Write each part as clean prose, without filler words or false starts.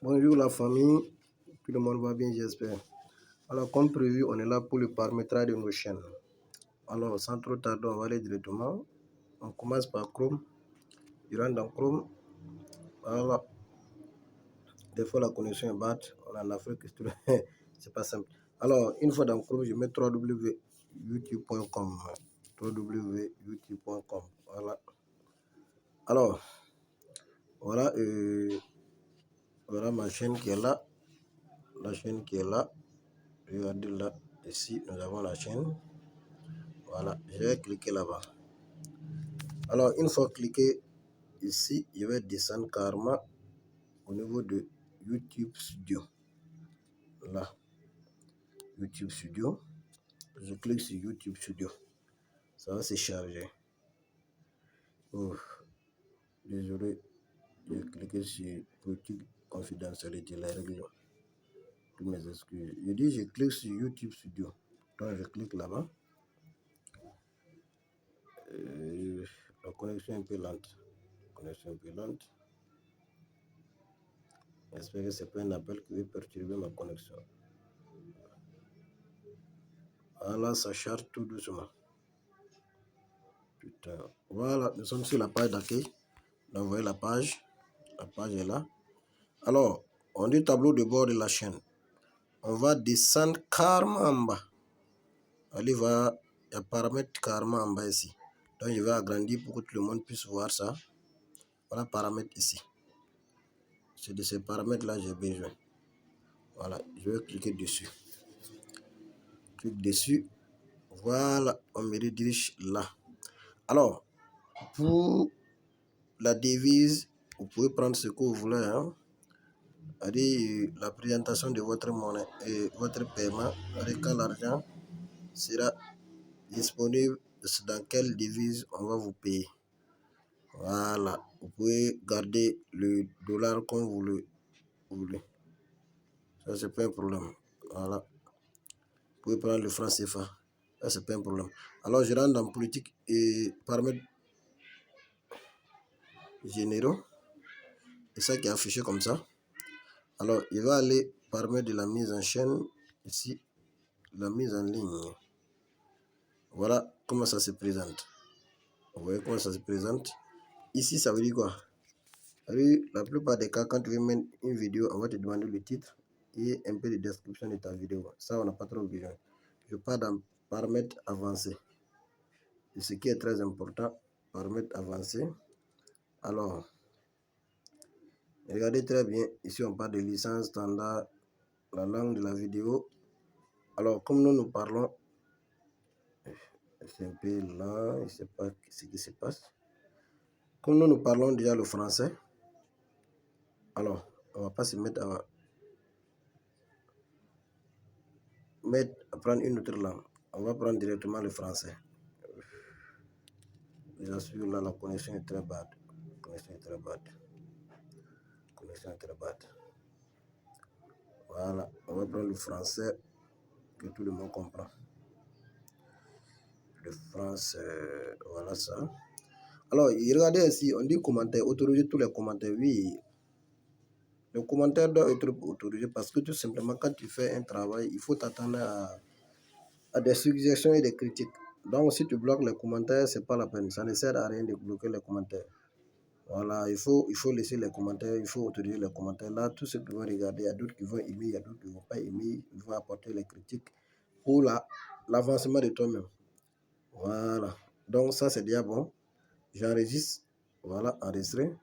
Bonjour la famille, tout le monde va bien j'espère. Alors comme prévu, on est là pour le paramétrage de nos chaînes. Alors sans trop tarder, on va aller directement. On commence par Chrome. Je rentre dans Chrome. Voilà. Des fois la connexion est batte. On est en Afrique, c'est pas simple. Alors une fois dans Chrome, je mets www.youtube.com. www.youtube.com. Voilà. Alors, voilà, voilà ma chaîne qui est là. La chaîne qui est là. Regardez là, ici, nous avons la chaîne. Voilà, je vais cliquer là-bas. Alors, une fois cliqué ici, je vais descendre carrément au niveau de YouTube Studio. Là, YouTube Studio. Je clique sur YouTube Studio. Ça va se charger. Désolé, j'ai cliqué sur politique confidentialité, les règles. Toutes mes excuses. Je dis, je clique sur YouTube Studio. Donc, je clique là-bas. La connexion est un peu lente. Connexion un peu lente. J'espère que ce n'est pas un appel qui va perturber ma connexion. Voilà, ça charge tout doucement. Putain. Voilà, nous sommes sur la page d'accueil. Donc, vous voyez la page. La page est là. Alors, on dit tableau de bord de la chaîne. On va descendre carrément en bas. Allez, il y a paramètres carrément en bas ici. Donc, je vais agrandir pour que tout le monde puisse voir ça. Voilà, paramètres ici. C'est de ces paramètres-là que j'ai besoin. Voilà, je vais cliquer dessus. Clique dessus. Voilà, on me redirige là. Alors, pour la devise, vous pouvez prendre ce que vous voulez. Hein. La présentation de votre monnaie et votre paiement, quand l'argent sera disponible, dans quelle devise on va vous payer. Voilà, vous pouvez garder le dollar comme vous le voulez. Ça, c'est pas un problème. Voilà, vous pouvez prendre le franc CFA. Ça, c'est pas un problème. Alors, je rentre dans politique et paramètres généraux. Et ça qui est affiché comme ça. Alors, il va aller paramètres de la mise en chaîne. Ici, la mise en ligne. Voilà comment ça se présente. Vous voyez comment ça se présente. Ici, ça veut dire quoi? La plupart des cas, quand tu veux mettre une vidéo, on va te demander le titre et un peu de description de ta vidéo. Ça, on n'a pas trop besoin. Je pars dans paramètres avancés. Et ce qui est très important, paramètres avancés. Alors, regardez très bien. Ici, on parle de licence standard, la langue de la vidéo. Alors, comme nous parlons, c'est un peu là, je ne sais pas ce qui se passe. Comme nous parlons déjà le français, alors, on ne va pas se mettre à prendre une autre langue. On va prendre directement le français. Déjà sûr, là, la connexion est très bad. Connexion est très bad. Connexion est très bad. Voilà, on va prendre le français que tout le monde comprend. Le français, voilà ça. Alors, regardez ici, on dit commentaire, autoriser tous les commentaires. Oui, le commentaire doit être autorisé parce que tout simplement, quand tu fais un travail, il faut t'attendre à des suggestions et des critiques. Donc, si tu bloques les commentaires, ce n'est pas la peine. Ça ne sert à rien de bloquer les commentaires. Voilà, il faut laisser les commentaires, il faut autoriser les commentaires. Là, tous ceux qui vont regarder, il y a d'autres qui vont aimer, il y a d'autres qui ne vont pas aimer. Ils vont apporter les critiques pour l'avancement de toi-même. Voilà. Donc, ça, c'est déjà bon. J'enregistre. Voilà, enregistré.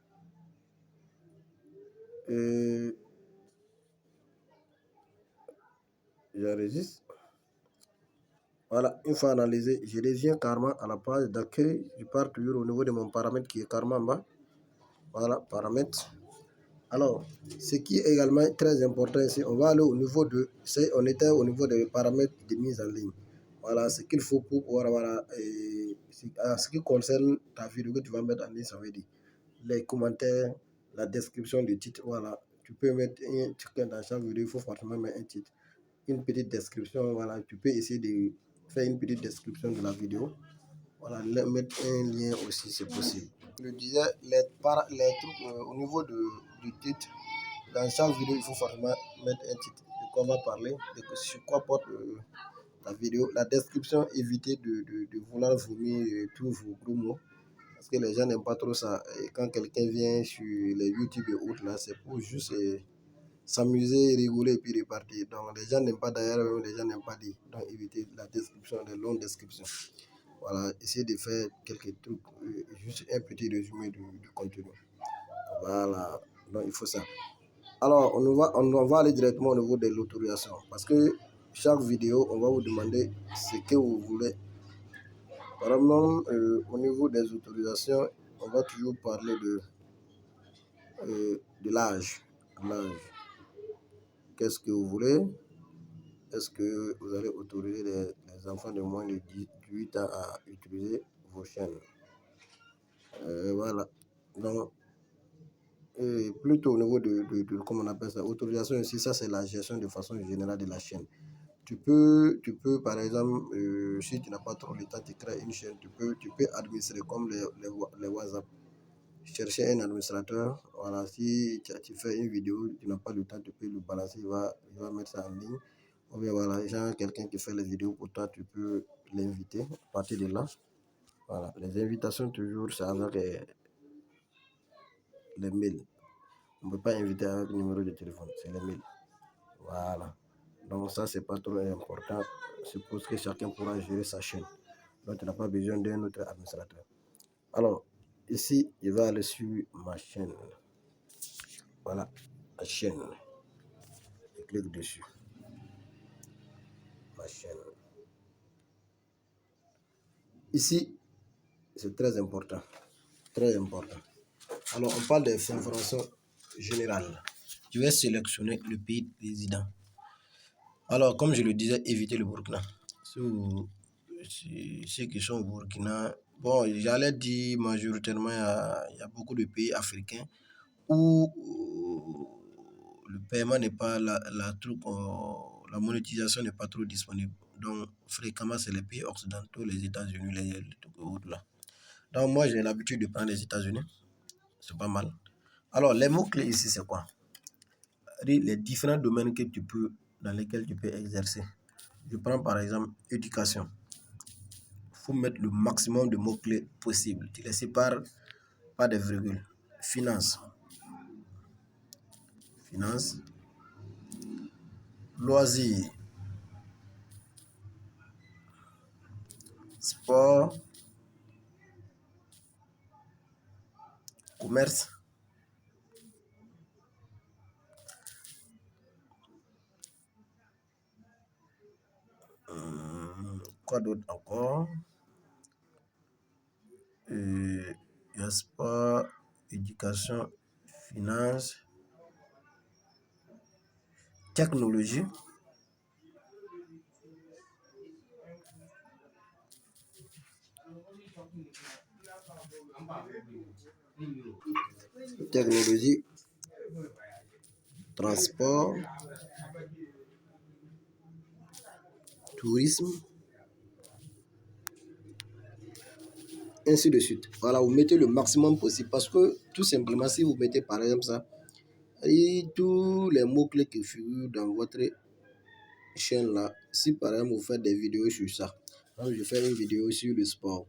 J'enregistre. Voilà, une fois analysé, je reviens carrément à la page d'accueil. Je pars toujours au niveau de mon paramètre qui est carrément en bas. Voilà, paramètres. Alors, ce qui est également très important ici, on va aller au niveau de, on était au niveau des paramètres de mise en ligne. Voilà, ce qu'il faut pour pouvoir avoir, ce qui concerne ta vidéo que tu vas mettre en ligne, ça veut dire les commentaires, la description du titre. Voilà, tu peux mettre un titre dans chaque vidéo, il faut forcément mettre un titre, une petite description. Voilà, tu peux essayer de faire une petite description de la vidéo. Voilà, mettre un lien aussi, c'est possible. Je disais, les trucs au niveau du titre. dans chaque vidéo, il faut forcément mettre un titre de quoi on va parler, sur quoi porte la vidéo. La description, évitez de vouloir vomir tous vos gros mots. Parce que les gens n'aiment pas trop ça. Et quand quelqu'un vient sur les YouTube et autres, là, c'est pour juste s'amuser, rigoler et puis repartir. Donc, les gens n'aiment pas d'ailleurs, les gens n'aiment pas dire. Donc, évitez la description, les longues descriptions. Voilà, essayez de faire quelques trucs, juste un petit résumé du contenu. Voilà, donc il faut ça. Alors, on va aller directement au niveau de l'autorisation. Parce que chaque vidéo, on va vous demander ce que vous voulez. Par exemple, au niveau des autorisations, on va toujours parler de l'âge. Qu'est-ce que vous voulez? Est-ce que vous allez autoriser les enfants de moins de 18 ans à utiliser vos chaînes? Voilà. Donc, plutôt au niveau comment on appelle ça, autorisation ici, ça c'est la gestion de façon générale de la chaîne. Tu peux par exemple, si tu n'as pas trop le temps, tu crées une chaîne, tu peux administrer comme les WhatsApp. Chercher un administrateur, voilà, si tu fais une vidéo, tu n'as pas le temps, tu peux le balancer, il va mettre ça en ligne. Ou bien voilà, genre quelqu'un qui fait les vidéos pour toi, tu peux l'inviter à partir de là. Voilà, les invitations toujours, c'est avec les mails. On ne peut pas inviter avec le numéro de téléphone, c'est les mails. Voilà. Donc ça, c'est pas trop important. Je suppose que chacun pourra gérer sa chaîne. Donc tu n'as pas besoin d'un autre administrateur. Alors, ici, je vais aller sur ma chaîne. Voilà, ma chaîne. Je clique dessus. Ma chaîne. Ici, c'est très important. Très important. Alors, on parle des informations générales. Je vais sélectionner le pays de résident. Alors, comme je le disais, évitez le Burkina. Ceux qui sont au Burkina, bon, j'allais dire majoritairement, il y a beaucoup de pays africains où le paiement n'est pas la monétisation n'est pas trop disponible. Donc, fréquemment, c'est les pays occidentaux, les États-Unis, les autres là. Donc, moi, j'ai l'habitude de prendre les États-Unis. C'est pas mal. Alors, les mots-clés ici, c'est quoi? Les différents domaines dans lesquels tu peux exercer. Je prends par exemple éducation. Il faut mettre le maximum de mots-clés possible. Tu les sépares par des virgules. Finance. Finance. Loisirs. Sport. Commerce. Quoi d'autre encore? Il y a sport, éducation, finance, technologie. Technologie, transport, tourisme, ainsi de suite. Voilà, vous mettez le maximum possible parce que tout simplement, si vous mettez par exemple ça, et tous les mots-clés qui figurent dans votre chaîne là, si par exemple vous faites des vidéos sur ça, donc je fais une vidéo sur le sport.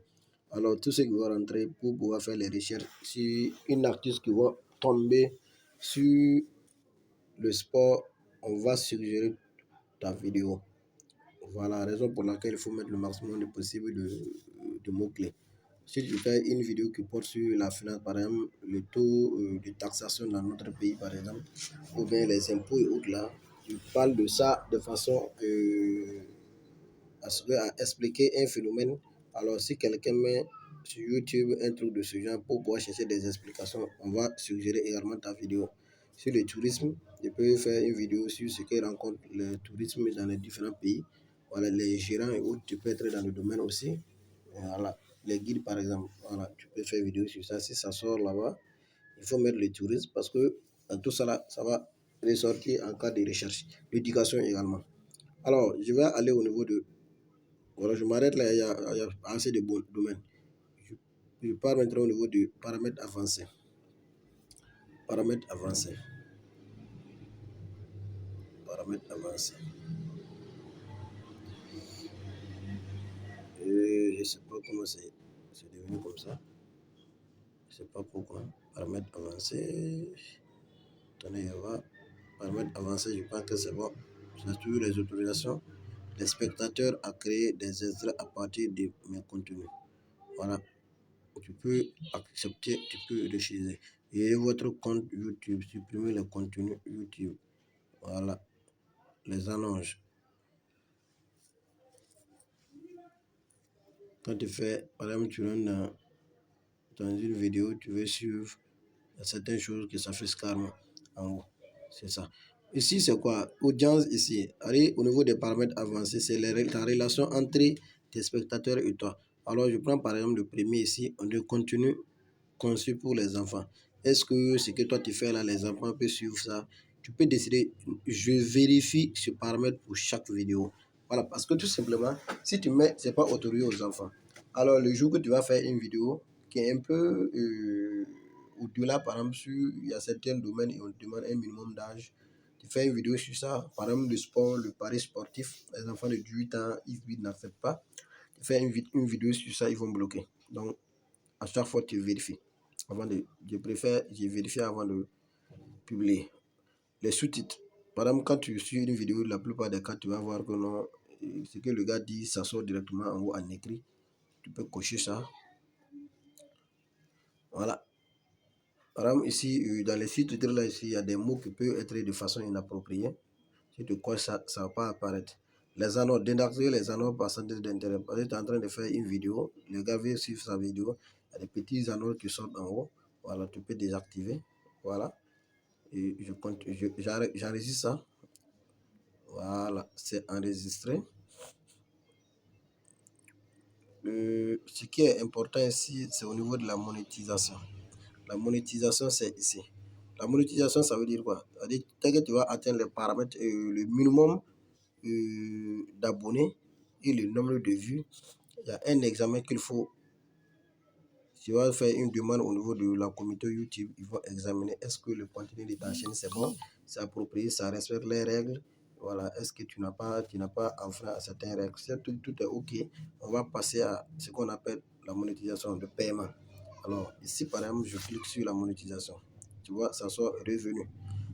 Alors, tous ceux qui vont rentrer pour pouvoir faire les recherches sur une artiste qui va tomber sur le sport, on va suggérer ta vidéo. Voilà la raison pour laquelle il faut mettre le maximum de possible de mots-clés. Si tu fais une vidéo qui porte sur la finance, par exemple, le taux de taxation dans notre pays, par exemple, ou bien les impôts et autres là, tu parles de ça de façon à expliquer un phénomène. Alors, si quelqu'un met sur YouTube un truc de ce genre pour pouvoir chercher des explications, on va suggérer également ta vidéo. Sur le tourisme, tu peux faire une vidéo sur ce que rencontre le tourisme dans les différents pays. Voilà, les gérants et autres, tu peux être dans le domaine aussi. Voilà, les guides par exemple, voilà, tu peux faire une vidéo sur ça. Si ça sort là-bas, il faut mettre le tourisme parce que dans tout ça là, ça va ressortir en cas de recherche. L'éducation également. Alors, je vais aller au niveau de voilà, je m'arrête là, il y a assez de bons domaines. Je pars maintenant au niveau du paramètre avancé. Paramètres avancés. paramètres avancés. Je ne sais pas comment c'est devenu comme ça. Je ne sais pas pourquoi. Paramètres avancés. Attendez, on va. Paramètres avancés, je pense que c'est bon. C'est toujours les autorisations. Les spectateurs à créer des extraits à partir de mes contenus. Voilà. Tu peux accepter, tu peux refuser. Et votre compte YouTube, supprimer les contenus YouTube. Voilà. Les annonces. Quand tu fais, par exemple, tu rentres dans une vidéo, tu veux suivre, il y a certaines choses qui s'affichent carrément en haut. C'est ça. Ici, c'est quoi? Audience ici. Allez, au niveau des paramètres avancés, c'est ta relation entre tes spectateurs et toi. Alors, je prends par exemple le premier ici, on dit contenu conçu pour les enfants. Est-ce que ce que toi tu fais là, les enfants peuvent suivre ça? Tu peux décider, je vérifie ce paramètre pour chaque vidéo. Voilà, parce que tout simplement, si tu mets, c'est pas autorisé aux enfants. Alors, le jour que tu vas faire une vidéo qui est un peu au-delà, par exemple, il y a certains domaines et on te demande un minimum d'âge. Tu fais une vidéo sur ça, par exemple, le sport, le pari sportif. Les enfants de 18 ans, ils n'acceptent pas. Tu fais une vidéo sur ça, ils vont bloquer. Donc, à chaque fois, tu vérifies. Je vérifie avant de publier. Les sous-titres. Par exemple, quand tu suis une vidéo, la plupart des cas, tu vas voir que non, ce que le gars dit, ça sort directement en haut en écrit. Tu peux cocher ça. Voilà. Par exemple, ici, dans les sous-titres, là, ici, il y a des mots qui peuvent être de façon inappropriée. Si tu coches ça, ça ne va pas apparaître. Les annonces, dénaturer les annonces par centre d'intérêt. Parce que tu es en train de faire une vidéo, le gars veut suivre sa vidéo, il y a des petits annonces qui sortent en haut. Voilà, tu peux désactiver. Voilà. Et j'enregistre ça. Voilà, c'est enregistré. Ce qui est important ici, c'est au niveau de la monétisation. La monétisation, c'est ici. La monétisation, ça veut dire quoi? Ça veut dire dès que tu vas atteindre les paramètres, le minimum d'abonnés et le nombre de vues, il y a un examen qu'il faut. Tu vas faire une demande au niveau de la communauté YouTube, ils vont examiner est-ce que le contenu de ta chaîne c'est bon, c'est approprié, ça respecte les règles. Voilà, est-ce que tu n'as pas enfreint à certaines règles. Si tout est OK, on va passer à ce qu'on appelle la monétisation de paiement. Alors, ici, par exemple, je clique sur la monétisation. Tu vois, ça sort revenu.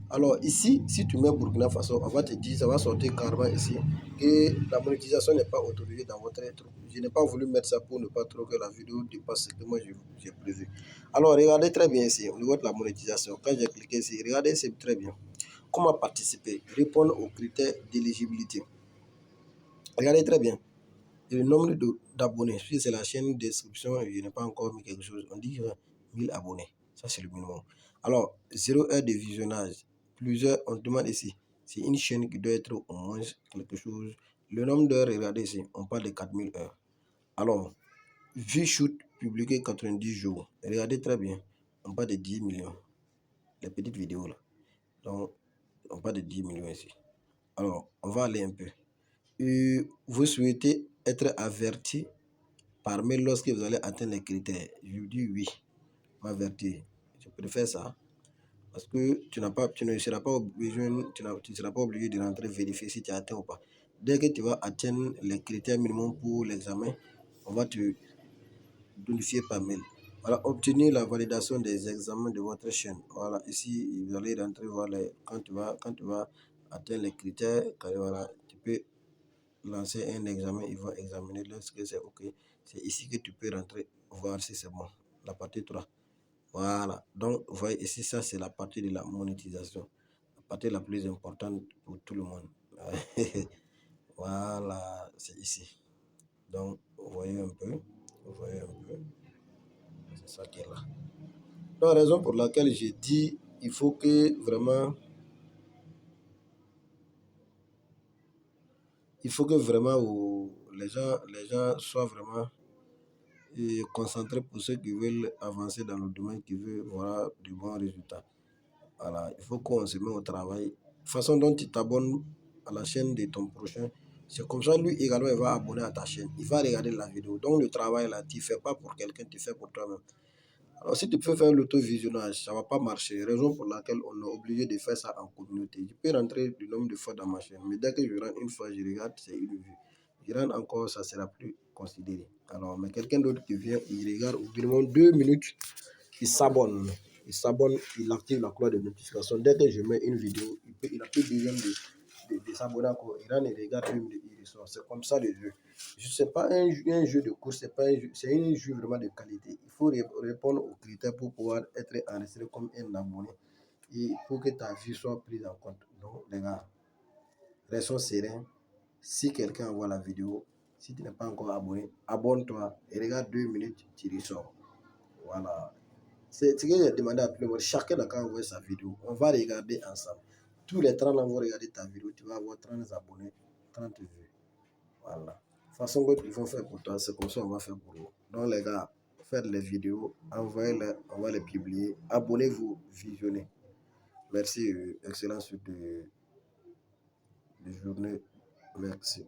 Alors ici, si tu mets Burkina Faso, on va te dire, ça va sortir carrément ici, que la monétisation n'est pas autorisée dans votre truc. Je n'ai pas voulu mettre ça pour ne pas trop que la vidéo dépasse ce que moi j'ai prévu. Alors regardez très bien ici, au niveau de la monétisation. Quand j'ai cliqué ici, regardez, c'est très bien. Comment participer? Répondre aux critères d'éligibilité. Regardez très bien. Et le nombre d'abonnés. Si c'est la chaîne description, je n'ai pas encore mis quelque chose. On dit 1000 abonnés. Ça, c'est le minimum. Alors, 0 heure de visionnage. Plusieurs, on demande ici. C'est une chaîne qui doit être au moins quelque chose. Le nombre d'heures, regardez ici, on parle de 4000 heures. Alors, vue shoot publié 90 jours. Regardez très bien. On parle de 10 millions. Les petites vidéos là. Donc, on parle de 10 millions ici. Alors, on va aller un peu. Vous souhaitez être averti par mail lorsque vous allez atteindre les critères. Je vous dis oui, m'avertir. Je préfère ça. Parce que tu ne seras pas obligé de rentrer vérifier si tu as atteint ou pas. Dès que tu vas atteindre les critères minimum pour l'examen, on va te notifier par mail. Voilà, obtenir la validation des examens de votre chaîne. Voilà, ici, vous allez rentrer voir quand tu vas atteindre les critères, voilà, tu peux lancer un examen, ils vont examiner lorsque c'est OK. C'est ici que tu peux rentrer, voir si c'est bon. La partie 3. Voilà. Donc, vous voyez ici, ça, c'est la partie de la monétisation. La partie la plus importante pour tout le monde. Voilà, c'est ici. Donc, vous voyez un peu. C'est ça qui est là. La raison pour laquelle j'ai dit, il faut que vraiment les gens soient vraiment concentrés pour ceux qui veulent avancer dans le domaine, qui veulent voir de bons résultats. Voilà, il faut qu'on se mette au travail. Façon dont tu t'abonnes à la chaîne de ton prochain, c'est comme ça, lui également, il va abonner à ta chaîne. Il va regarder la vidéo. Donc, le travail là, tu ne fais pas pour quelqu'un, tu fais pour toi-même. Alors, si tu peux faire l'auto-visionnage, ça ne va pas marcher. Raison pour laquelle on est obligé de faire ça en communauté. Je peux rentrer du nombre de fois dans ma chaîne, mais dès que je rentre une fois, je regarde, c'est une vue. Je rentre encore, ça ne sera plus considéré. Alors, mais quelqu'un d'autre qui vient, il regarde au minimum 2 minutes, il s'abonne. Il s'abonne, il active la cloche de notification. Dès que je mets une vidéo, il n'a plus besoin de s'abonner encore. Il rentre, il regarde 2 minutes, il ressort. C'est comme ça le jeu. Ce n'est pas un jeu de course, c'est un jeu vraiment de qualité. Il faut répondre aux critères pour pouvoir être enregistré comme un abonné et pour que ta vie soit prise en compte. Donc, les gars, restons sereins. Si quelqu'un voit la vidéo, si tu n'es pas encore abonné, abonne-toi et regarde 2 minutes, tu ressors. Voilà. C'est ce que j'ai demandé à tout le monde. Chacun a qu'à envoyer sa vidéo. On va regarder ensemble. Tous les 30 ans vont regarder ta vidéo. Tu vas avoir 30 abonnés, 30 vues. Voilà. Façon que ils vont faire pour toi, c'est comme ça qu'on va faire pour nous. Donc les gars, faites les vidéos, envoyez-les, on va les publier. Abonnez-vous, visionnez. Merci, excellente suite de journée. Merci.